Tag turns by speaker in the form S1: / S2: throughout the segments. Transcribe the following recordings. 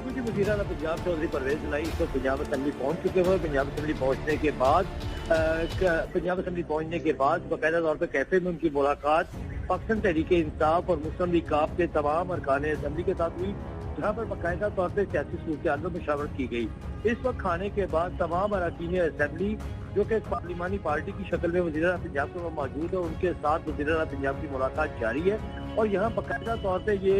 S1: Deputy वज़ीर आला पंजाब चौधरी परवेज इलाही इस वक्त पंजाब असेंबली पहुंच चुके हुए। पंजाब असेंबली पहुंचने के बाद बाकायदा तौर पर कैफे में उनकी मुलाकात पाकिस्तान तहरीक इंसाफ और मुस्लिम लीग काफ के तमाम अरकान असेंबली के साथ हुई, जहाँ पर बाकायदा तौर पर सियासी सूरत में मुशावरत की गई। इस वक्त खाने के बाद तमाम अरकान असेंबली जो कि पार्लिमानी पार्टी की शक्ल में वज़ीर आला पंजाब के मौजूद है, उनके साथ वज़ीर आला पंजाब की मुलाकात जारी है। और यहाँ बाकायदा तौर पर ये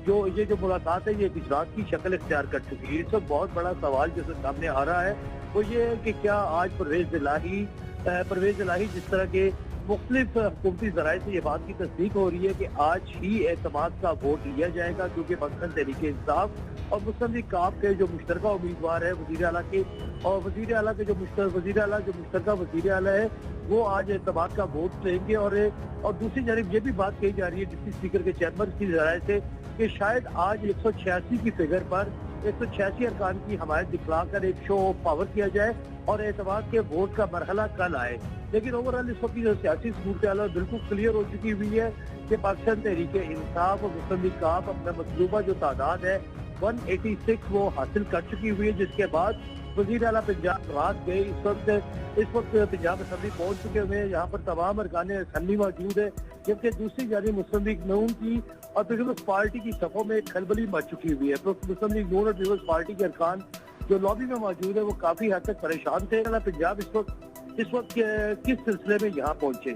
S1: जो मुलाकात है ये एक इजलास की शक्ल इख्तियार कर चुकी है। इस वक्त बहुत बड़ा सवाल जो सामने आ रहा है वो ये है कि क्या आज परवेज इलाही जिस तरह के मुख्तलिफ हुकूमती ज़राए से ये बात की तस्दीक हो रही है कि आज ही एतमाद का वोट लिया जाएगा, क्योंकि पाकिस्तान तहरीक इंसाफ और मुस्लिम लीग काफ के जो मुश्तरका उम्मीदवार है वज़ीर आला के, और वज़ीर आला जो मुश्तरका वज़ीर आला है वो आज एतमाद का वोट लेंगे। और दूसरी जानब ये भी बात कही जा रही है डिप्टी स्पीकर के चैम्बर की ज़राए से कि शायद आज 186 की फिगर पर 186 अरकान की हमायत दिखलाकर एक शो ऑफ पावर किया जाए और एतमाद के वोट का मरहला कल आए। लेकिन ओवरऑल इस वक्त की जो सियासी सूरत बिल्कुल क्लियर हो चुकी हुई है कि पाकिस्तान तहरीक इंसाफ और मुस्लिम लीग काफ अपना मतलूबा जो तादाद है 186 वो हासिल कर चुकी हुई है, जिसके बाद वज़ीर आला पंजाब रात गए। इस वक्त पंजाब असेंबली पहुंच चुके हुए हैं। यहाँ पर तमाम अरकान असेंबली मौजूद है, जबकि दूसरी जानिब मुस्लिम लीग नून की और पीपल्स पार्टी की सफ़ों में खलबली मच चुकी हुई है। तो मुस्लिम लीग नून और पीपल्स पार्टी के अरकान जो लॉबी में मौजूद है वो काफी हद तक परेशान थे। पंजाब इस वक्त किस सिलसिले में यहाँ पहुंचे?